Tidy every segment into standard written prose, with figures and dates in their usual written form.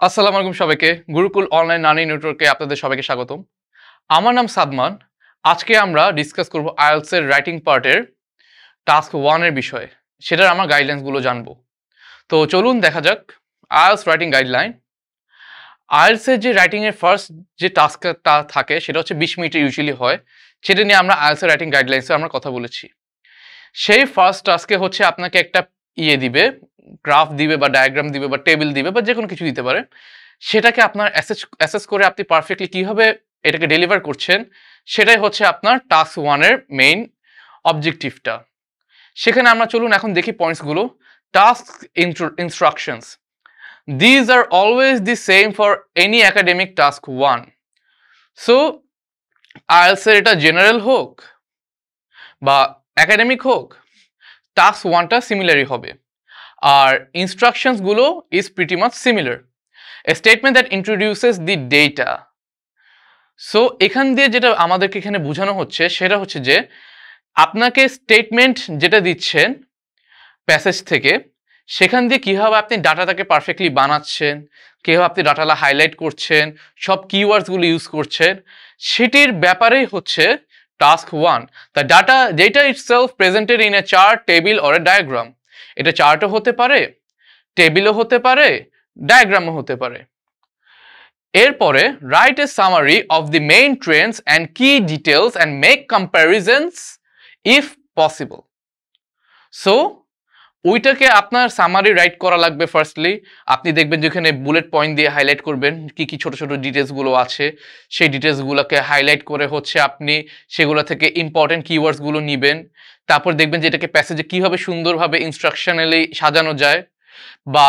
আসসালামু আলাইকুম সবাইকে গুরুকুল অনলাইন লার্নিং নেটওয়ার্কে আপনাদের সবাইকে স্বাগতম। আমার নাম সাদমান। আজকে আমরা ডিসকাস করব আইএলটিএস এর রাইটিং পার্টের টাস্ক 1 এর বিষয়ে। সেটার আমরা গাইডলাইনস গুলো জানবো। তো চলুন দেখা যাক আইএলটিএস রাইটিং গাইডলাইন। আইএলটিএস এর যে রাইটিং এর ফার্স্ট যে টাস্কটা থাকে সেটা হচ্ছে 20 মিনিটে ইউজুয়ালি হয়। সেটা নিয়ে আমরা আইএলটিএস এর রাইটিং গাইডলাইনসে আমরা কথা বলেছি। সেই ফার্স্ট টাস্কে হচ্ছে আপনাকে একটা দিবে, গ্রাফ দিবে বা ডায়াগ্রাম দিবে বা টেবিল দিবে বা যে কোনো কিছু দিতে পারে। সেটাকে আপনার অ্যাসেস করে আপনি পারফেক্টলি কিভাবে এটাকে ডেলিভার করছেন সেটাই হচ্ছে আপনার টাস্ক 1 এর মেইন অবজেক্টিভটা। সেখানে আমরা চলুন এখন দেখি পয়েন্টসগুলো। Task instructions, these are always the same for any academic task 1। So IELTS এর এটা জেনারেল হোক বা একাডেমিক হোক, টাস্ক 1টা সিমিলারই হবে। আর ইনস্ট্রাকশনসগুলো is pretty much similar. A statement that introduces the data. So এখান দিয়ে যেটা আমাদেরকে এখানে বোঝানো হচ্ছে সেটা হচ্ছে যে আপনাকে স্টেটমেন্ট যেটা দিচ্ছেন প্যাসেজ থেকে, সেখান দিয়ে কীভাবে আপনি ডাটাটাকে পারফেক্টলি বানাচ্ছেন, কীভাবে আপনি ডাটাটা হাইলাইট করছেন, সব কিওয়ার্ডসগুলো ইউজ করছেন, সেটির ব্যাপারেই হচ্ছে task 1। The data data itself presented in a chart, table or a diagram. এটা চার্টও হতে পারে, টেবিলও হতে পারে, ডায়াগ্রামও হতে পারে। এরপরে write a summary of the main trends and key details and make comparisons if possible. So ওইটাকে আপনার সামারি রাইট করা লাগবে। ফার্স্টলি আপনি দেখবেন যেখানে বুলেট পয়েন্ট দিয়ে হাইলাইট করবেন কি কি ছোট ছোট ডিটেলসগুলো আছে, সেই ডিটেলসগুলোকে হাইলাইট করে হচ্ছে আপনি সেগুলো থেকে ইম্পর্টেন্ট কিওয়ার্ডসগুলো নেবেন। তারপর দেখবেন যে এটাকে প্যাসেজে কীভাবে সুন্দরভাবে ইনস্ট্রাকশনালি সাজানো যায়, বা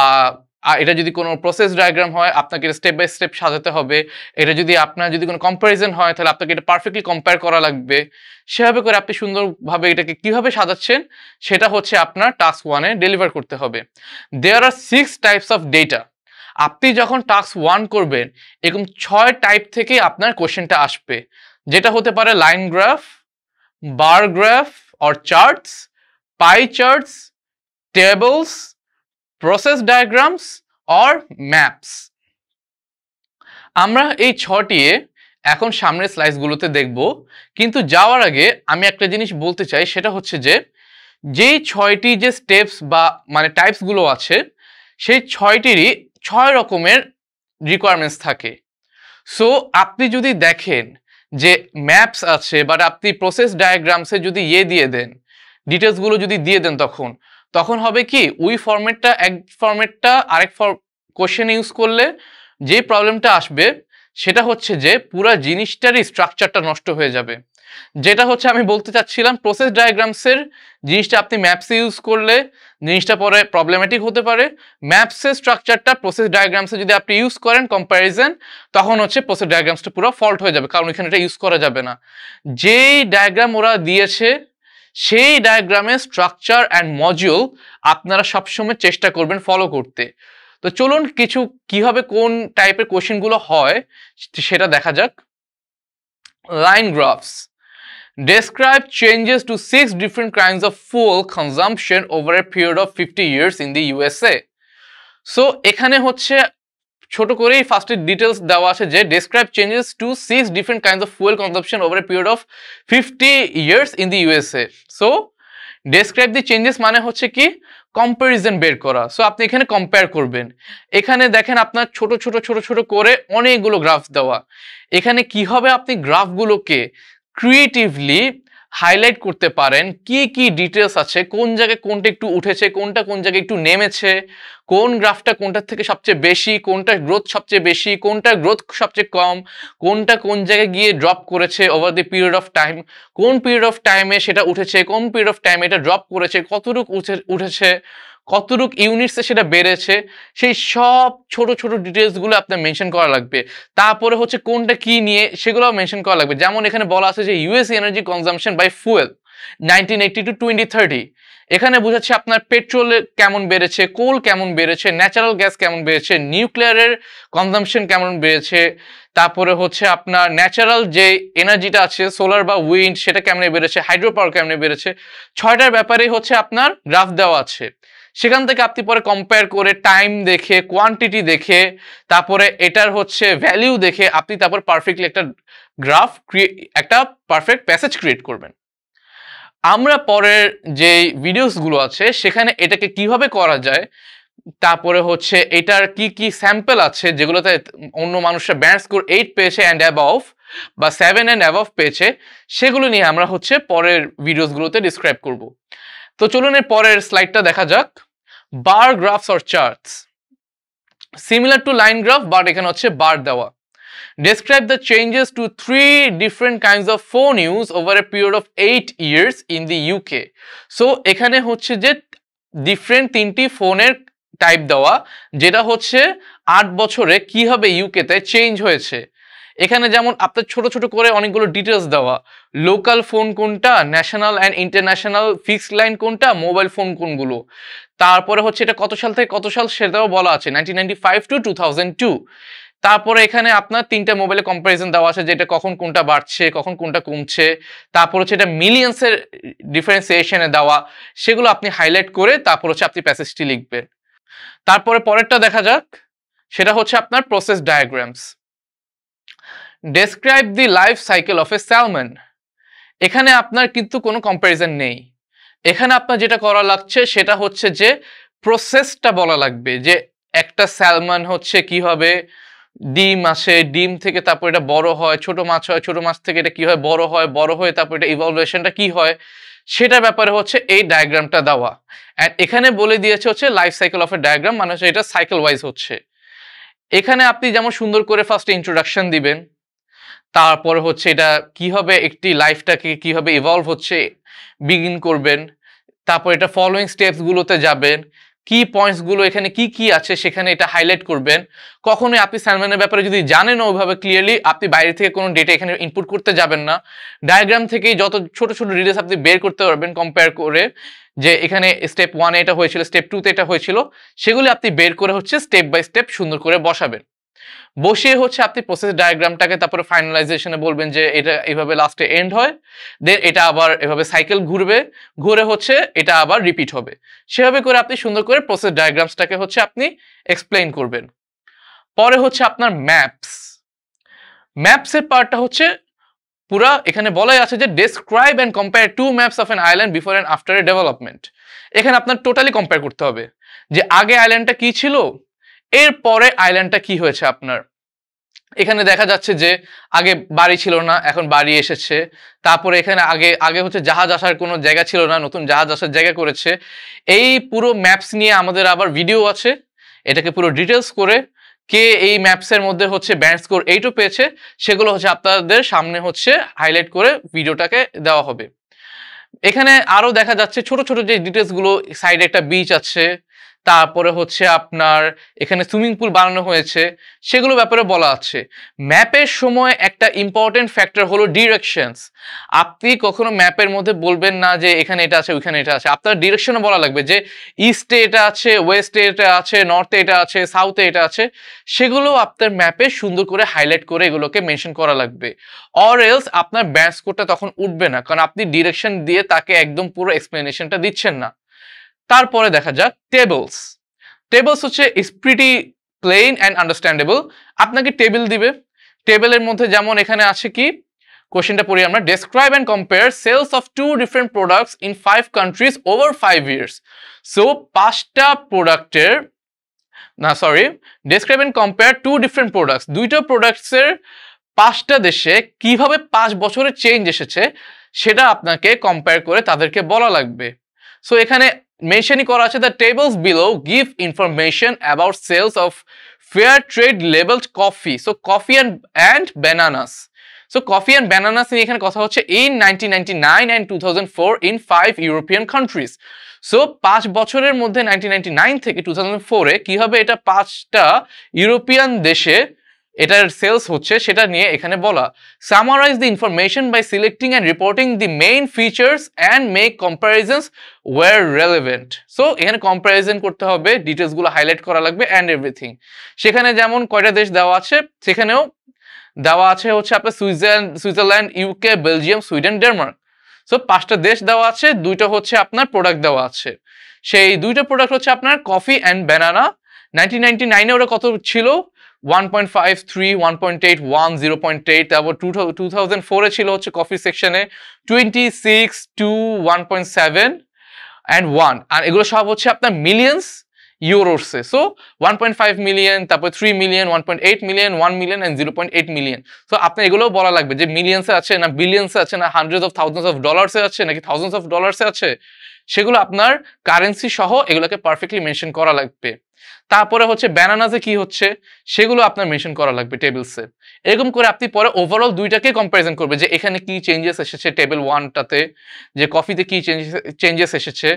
এটা যদি কোনো প্রসেস ডায়াগ্রাম হয় আপনাকে এটা স্টেপ বাই স্টেপ সাজাতে হবে। এটা যদি আপনার যদি কোনো কম্প্যারিজন হয় তাহলে আপনাকে এটা পারফেক্টলি কম্পেয়ার করা লাগবে। সেভাবে করে আপনি সুন্দরভাবে এটাকে কিভাবে সাজাচ্ছেন সেটা হচ্ছে আপনার টাস্ক 1-এ ডেলিভার করতে হবে। দেয়ার আর 6 টাইপস অফ ডেটা। আপনি যখন টাস্ক 1 করবেন এরকম 6 টাইপ থেকে আপনার কোশ্চেনটা আসবে, যেটা হতে পারে line graph, bar graph or charts, pi charts, tables, process diagrams or maps. আমরা এই 6টি এখন সামনের স্লাইডসগুলোতে দেখব, কিন্তু যাওয়ার আগে আমি একটা জিনিস বলতে চাই, সেটা হচ্ছে যে যেই 6টি যে স্টেপস বা মানে টাইপসগুলো আছে সেই 6টিরই 6 রকমের রিকোয়ারমেন্টস থাকে। সো আপনি যদি দেখেন যে ম্যাপস আছে বাট আপনি প্রসেস ডায়াগ্রামসে যদি দিয়ে দেন, ডিটেলসগুলো যদি দিয়ে দেন, তখন হবে কি ওই ফরম্যাটটা এক ফরম্যাটটা আরেক কোশ্চেন ইউজ করলে যে প্রবলেমটা আসবে সেটা হচ্ছে যে পুরো জিনিসটারই স্ট্রাকচারটা নষ্ট হয়ে যাবে। যেটা হচ্ছে আমি বলতে চাচ্ছিলাম, প্রসেস ডায়াগ্রামসের জিনিসটা আপনি ম্যাপসে ইউজ করলে জিনিসটা পরে প্রবলেমেটিক হতে পারে। ম্যাপসের স্ট্রাকচারটা প্রসেস ডায়াগ্রামসে যদি আপনি ইউজ করেন কম্প্যারিজন, তখন হচ্ছে প্রসেস ডায়াগ্রামসটা পুরো ফল্ট হয়ে যাবে, কারণ এখানে এটা ইউজ করা যাবে না। যেই ডায়াগ্রাম ওরা দিয়েছে সেই ডায়াগ্রামের স্ট্রাকচার অ্যান্ড মডিউল আপনারা সবসময় চেষ্টা করবেন ফলো করতে। তো চলুন কিছু কিভাবে কোন টাইপের কোশ্চেনগুলো হয় সেটা দেখা যাক। Line graphs describe changes to 6 different kinds of fuel consumption over a period of 50 years in the USA. So এখানে হচ্ছে ছোট করেই ফার্স্টে ডিটেলস দেওয়া আছে যে describe changes to 6 different kinds of fuel consumption over a period of 50 years in the USA. So describe the changes মানে হচ্ছে কি কম্প্যারিজন বের করা। সো আপনি এখানে কম্পেয়ার করবেন। এখানে দেখেন আপনার ছোট ছোট ছোট ছোট করে অনেকগুলো গ্রাফ দেওয়া। এখানে কিভাবে আপনি গ্রাফগুলোকে ক্রিয়েটিভলি হাইলাইট করতে পারেন, কি কি ডিটেলস আছে, কোন জায়গায় কোনটা একটু উঠেছে, কোনটা কোন জায়গায় একটু নেমেছে, কোন গ্রাফটা কোনটার থেকে সবচেয়ে বেশি, কোনটার গ্রোথ সবচেয়ে বেশি, কোনটার গ্রোথ সবচেয়ে কম, কোনটা কোন জায়গায় গিয়ে ড্রপ করেছে over the period of time, কোন পিরিয়ড অফ টাইমে সেটা উঠেছে, কোন পিরিয়ড অফ টাইমে এটা ড্রপ করেছে, কতটুকু উঠেছে, কতটুক ইউনিটসে সেটা বেড়েছে, সেই সব ছোট ছোট ডিটেলসগুলো আপনার মেনশন করা লাগবে। তারপরে হচ্ছে কোনটা কি নিয়ে সেগুলোও মেনশন করা লাগবে। যেমন এখানে বলা আছে যে US energy consumption by fuel 1980 to 2030। এখানে বোঝাচ্ছে আপনার পেট্রোল কেমন বেড়েছে, কোল কেমন বেড়েছে, ন্যাচারাল গ্যাস কেমন বেড়েছে, নিউক্লিয়ারের কনজাম্পশন কেমন বেড়েছে, তারপরে হচ্ছে আপনার ন্যাচারাল যে এনার্জিটা আছে সোলার বা উইন্ড সেটা কেমনে বেড়েছে, হাইড্রো পাওয়ার কেমনে বেড়েছে। 6টার ব্যাপারে হচ্ছে আপনার গ্রাফ দেওয়া আছে। সেখান থেকে আপনি পরে কম্পেয়ার করে টাইম দেখে, কোয়ান্টিটি দেখে, তারপরে এটার হচ্ছে ভ্যালিউ দেখে আপনি তারপর পারফেক্টলি একটা গ্রাফ একটা পারফেক্ট প্যাসেজ ক্রিয়েট করবেন। আমরা পরের যে ভিডিওসগুলো আছে সেখানে এটাকে কিভাবে করা যায়, তারপরে হচ্ছে এটার কি কি স্যাম্পল আছে যেগুলোতে অন্য মানুষরা ব্যান্ড স্কোর 8 পেয়েছে অ্যান্ড অ্যাবভ বা 7 অ্যান্ড অ্যাবভ পেয়েছে, সেগুলো নিয়ে আমরা হচ্ছে পরের ভিডিওসগুলোতে ডিসক্রাইব করব। তো চলুন এর পরের স্লাইডটা দেখা যাক। Bar graphs or charts, similar to line graph but এখানে হচ্ছে বার দেওয়া। Describe the changes to 3 different kinds of phone use over a period of 8 years in the UK. So এখানে হচ্ছে যে ডিফারেন্ট 3টি ফোনের টাইপ দেওয়া, যেটা হচ্ছে 8 বছরে কিভাবে ইউকেতে চেঞ্জ হয়েছে। এখানে যেমন আপনার ছোট ছোট করে অনেকগুলো ডিটেলস দেওয়া, লোকাল ফোন কোনটা, national and international fixed line কোনটা, মোবাইল ফোন কোনগুলো, তারপরে হচ্ছে এটা কত সাল থেকে কত সাল সেটাও বলা আছে, 1995 টু 2002। তারপরে এখানে আপনার 3টা মোবাইলে কম্পারিজন দেওয়া আছে, যেটা কখন কোনটা বাড়ছে কখন কোনটা কমছে, তারপর হচ্ছে এটা মিলিয়ন্সের ডিফারেন্সিয়েশনে দেওয়া, সেগুলো আপনি হাইলাইট করে তারপর হচ্ছে আপনি প্যাসেজটি লিখবেন। তারপরে পরেরটা দেখা যাক, সেটা হচ্ছে আপনার process diagrams. Describe the life cycle of A salmon. এখানে আপনার কিন্তু কোনো কম্পারিজন নেই, এখানে আপনার যেটা করা লাগছে সেটা হচ্ছে যে প্রসেসটা বলা লাগবে, যে একটা স্যালমন হচ্ছে কিভাবে ডিম আসে, ডিম থেকে তারপর এটা বড় হয়, ছোট মাছ হয়, ছোট মাছ থেকে এটা কি হয় বড় হয়, বড় হয়ে তারপর এটা ইভলভেশনটা কি হয়, সেটার ব্যাপারে হচ্ছে এই ডায়াগ্রামটা দেওয়া। অ্যান্ড এখানে বলে দিয়েছে হচ্ছে life cycle of A diagram, মানে হচ্ছে এটা সাইকেল ওয়াইজ হচ্ছে। এখানে আপনি যেমন সুন্দর করে ফার্স্টে ইন্ট্রোডাকশন দিবেন, তারপর হচ্ছে এটা কিভাবে একটি লাইফটাকে কিভাবে ইভলভ হচ্ছে বিগিন করবেন, তারপর এটা ফলোইং স্টেপসগুলোতে যাবেন, কি পয়েন্টসগুলো এখানে কি কি আছে সেখানে এটা হাইলাইট করবেন। কখনোই আপনি স্যালমনের ব্যাপারে যদি জানেন ওইভাবে ক্লিয়ারলি, আপনি বাইরে থেকে কোনো ডেটা এখানে ইনপুট করতে যাবেন না, ডায়াগ্রাম থেকেই যত ছোট ছোট ডিটেলস আপনি বের করতে পারবেন কম্পেয়ার করে, যে এখানে স্টেপ 1 এটা হয়েছিল, স্টেপ 2 তে এটা হয়েছিল, সেগুলি আপনি বের করে হচ্ছে স্টেপ বাই স্টেপ সুন্দর করে বসাবেন। বসিয়ে হচ্ছে আপনি প্রসেস ডায়াগ্রামটাকে তারপরে ফাইনালাইজেশনে বলবেন যে এটা এইভাবে লাস্টে এন্ড হয়, দেন এটা আবার এভাবে সাইকেল ঘুরবে, ঘুরে হচ্ছে এটা আবার রিপিট হবে, সেভাবে করে আপনি সুন্দর করে প্রসেস ডায়াগ্রামসটাকে হচ্ছে আপনি এক্সপ্লেইন করবেন। পরে হচ্ছে আপনার ম্যাপস। ম্যাপসের পার্টটা হচ্ছে পুরা এখানে বলাই আছে যে describe and compare 2 maps of an island before and after a development. এখানে আপনার টোটালি কম্পেয়ার করতে হবে যে আগে আইল্যান্ডটা কি ছিল, এরপরে আইল্যান্ডটা কি হয়েছে আপনার। এখানে দেখা যাচ্ছে যে আগে বাড়ি ছিল না, এখন বাড়ি এসেছে, তারপরে এখানে আগে হচ্ছে জাহাজ আসার কোনো জায়গা ছিল না, নতুন জাহাজ আসার জায়গা করেছে। এই পুরো ম্যাপস নিয়ে আমাদের আবার ভিডিও আছে, এটাকে পুরো ডিটেলস করে কে এই ম্যাপসের মধ্যে হচ্ছে ব্যান্ড স্কোর 8ও পেয়েছে, সেগুলো হচ্ছে আপনাদের সামনে হচ্ছে হাইলাইট করে ভিডিওটাকে দেওয়া হবে। এখানে আরো দেখা যাচ্ছে ছোট ছোট যে ডিটেলসগুলো, সাইডে একটা বিচ আছে, তারপরে হচ্ছে আপনার এখানে সুইমিং পুল বানানো হয়েছে, সেগুলো ব্যাপারে বলা আছে। ম্যাপের সময় একটা ইম্পর্টেন্ট ফ্যাক্টর হলো ডিরেকশনস। আপনি কখনো ম্যাপের মধ্যে বলবেন না যে এখানে এটা আছে ওইখানে এটা আছে, আপনার ডিরেকশনও বলা লাগবে যে ইস্টে এটা আছে, ওয়েস্টে এটা আছে, নর্থে এটা আছে, সাউথে এটা আছে, সেগুলো আপনার ম্যাপে সুন্দর করে হাইলাইট করে এগুলোকে মেনশন করা লাগবে। অর এলস আপনার ব্যান্ড স্কোরটা তখন উঠবে না, কারণ আপনি ডিরেকশন দিয়ে তাকে একদম পুরো এক্সপ্লেনেশনটা দিচ্ছেন না। তারপরে দেখা যাক টেবলস। টেবলস হচ্ছে is pretty plain and understandable. আপনাকে টেবিল দিবে, টেবিলের মধ্যে যেমন এখানে আছে কি, কোশ্চেনটা পড়ি আমরা, describe and compare sales of 2 different products in 5 countries over 5 years. So 5টা প্রোডাক্টের describe and compare 2 different products, 2টা প্রোডাক্টসের 5টা দেশে কিভাবে 5 বছরের চেঞ্জ এসেছে সেটা আপনাকে কম্পেয়ার করে তাদেরকে বলা লাগবে। সো এখানে মেনশনই করা আছে, the tables below give information about sales of fair trade labelled coffee. So coffee and bananas. So coffee and bananas নিয়ে এখানে কথা হচ্ছে in 1999 and 2004 in 5 European countries. So 5 বছরের মধ্যে 1999 থেকে 2004-এ কিভাবে এটা 5টা ইউরোপিয়ান দেশে এটার সেলস হচ্ছে সেটা নিয়ে এখানে বলা। Summarise the information by selecting and reporting the main features and make comparisons where relevant. So এখানে কম্পারিজন করতে হবে, ডিটেলসগুলো হাইলাইট করা লাগবে অ্যান্ড এভরিথিং। সেখানে যেমন কয়টা দেশ দেওয়া আছে, সেখানেও দেওয়া আছে হচ্ছে আপনার Switzerland, UK, Belgium, Sweden, Denmark. So 5টা দেশ দেওয়া আছে, 2টা হচ্ছে আপনার প্রোডাক্ট দেওয়া আছে। সেই 2টা প্রোডাক্ট হচ্ছে আপনার কফি অ্যান্ড ব্যানানা। 1999 ওরা কত ছিল? 1.53, 1.81, 0.8, তারপর 2004 ছিল হচ্ছে কফি সেকশনে 26, 2, 1.7 অ্যান্ড 1, আর এগুলো সব হচ্ছে আপনার মিলিয়ন্স ইউরোসে। সো 1.5 মিলিয়ন, তারপর 3 million, 1.8 million, 1 million and 0.8 million. So আপনার এগুলোও বলা লাগবে যে মিলিয়ন্সে আছে না বিলিয়ন্সে আছে না হান্ড্রেড অফ থাউজেন্ডস অফ ডলার্সে আছে নাকি থাউজেন্ডস অফ ডলার্সে আছে, সেগুলো আপনার কারেন্সি সহ এগুলোকে পারফেক্টলি মেনশন করা লাগবে। তারপরে হচ্ছে ব্যানানাসে কি হচ্ছে সেগুলো আপনার মেনশন করা লাগবে টেবিলসে। এরকম করে আপনি পরে ওভারঅল 2টাকে কম্প্যারিজন করবে যে এখানে কি চেঞ্জেস এসেছে টেবিল 1টাতে, যে কফিতে কি চেঞ্জেস এসেছে,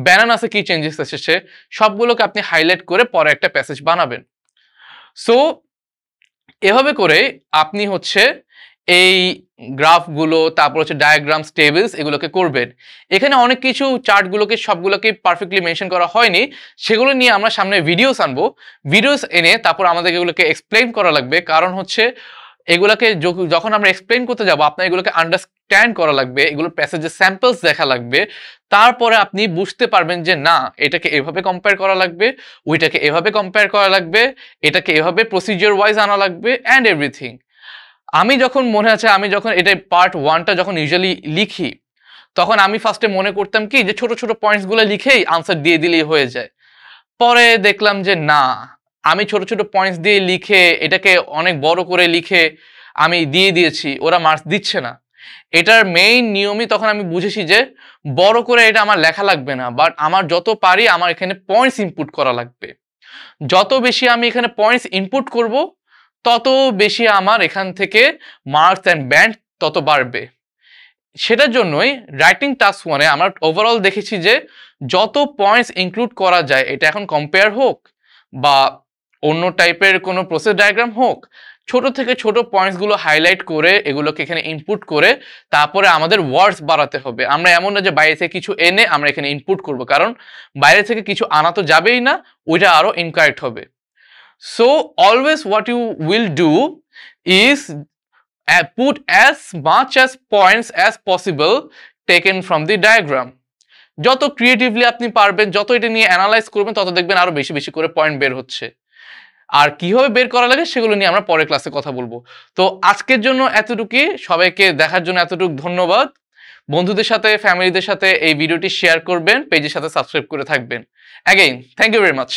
ব্যানানাসে কি চেঞ্জেস এসেছে, সবগুলোকে আপনি হাইলাইট করে পরে একটা প্যাসেজ বানাবেন। সো এভাবে করে আপনি হচ্ছে এই গ্রাফগুলো, তারপর হচ্ছে ডায়াগ্রামস, টেবিলস এগুলোকে করবেন। এখানে অনেক কিছু চার্টগুলোকে সবগুলোকে পারফেক্টলি মেনশন করা হয়নি, সেগুলো নিয়ে আমরা সামনে ভিডিওস আনবো। ভিডিওস এনে তারপর আমাদের এগুলোকে এক্সপ্লেইন করা লাগবে, কারণ হচ্ছে এগুলোকে যখন আমরা এক্সপ্লেইন করতে যাব আপনার এগুলোকে আন্ডারস্ট্যান্ড করা লাগবে, এগুলোর প্যাসেজের স্যাম্পলস দেখা লাগবে, তারপরে আপনি বুঝতে পারবেন যে না এটাকে এভাবে কম্পেয়ার করা লাগবে, ওইটাকে এভাবে কম্পেয়ার করা লাগবে, এটাকে এভাবে প্রসিজিওর ওয়াইজ আনা লাগবে অ্যান্ড এভরিথিং। আমি যখন মনে আছে আমি যখন এটা পার্ট 1টা যখন ইউজুয়ালি লিখি তখন আমি ফার্স্টে মনে করতাম কি যে ছোট ছোট পয়েন্টসগুলো লিখেই আনসার দিয়ে দিলেই হয়ে যায়। পরে দেখলাম যে না, আমি ছোট ছোট পয়েন্টস দিয়ে লিখে এটাকে অনেক বড় করে লিখে আমি দিয়ে দিয়েছি, ওরা মার্কস দিচ্ছে না। এটার মেইন নিয়মই তখন আমি বুঝেছি যে বড় করে এটা আমার লেখা লাগবে না, বাট আমার যত পারি আমার এখানে পয়েন্টস ইনপুট করা লাগবে। যত বেশি আমি এখানে পয়েন্টস ইনপুট করব তত বেশি আমার এখান থেকে মার্কস অ্যান্ড ব্যান্ড তত বাড়বে। সেটার জন্যই রাইটিং টাস্ক 1-এ আমরা ওভারঅল দেখেছি যে যত পয়েন্টস ইনক্লুড করা যায়, এটা এখন কম্পেয়ার হোক বা অন্য টাইপের কোনো প্রসেস ডায়াগ্রাম হোক, ছোট থেকে ছোট পয়েন্টসগুলো হাইলাইট করে এগুলোকে এখানে ইনপুট করে তারপরে আমাদের ওয়ার্ডস বাড়াতে হবে। আমরা এমন না যে বাইরে থেকে কিছু এনে আমরা এখানে ইনপুট করব, কারণ বাইরে থেকে কিছু আনা তো যাবেই না, ওইটা আরও ইনকারেক্ট হবে। So always what you will do is put as much as points as possible taken from the diagram. যত ক্রিয়েটিভলি আপনি পারবেন, যত এটা নিয়ে অ্যানালাইজ করবেন তত দেখবেন আরো বেশি বেশি করে পয়েন্ট বের হচ্ছে। আর কিভাবে বের করা লাগে সেগুলো নিয়ে আমরা পরের ক্লাসে কথা বলবো। তো আজকের জন্য এতটুকুই, সবাইকে দেখার জন্য এতটুকু ধন্যবাদ। বন্ধুদের সাথে ফ্যামিলিদের সাথে এই ভিডিওটি শেয়ার করবেন, পেজের সাথে সাবস্ক্রাইব করে থাকবেন। Again thank you very much.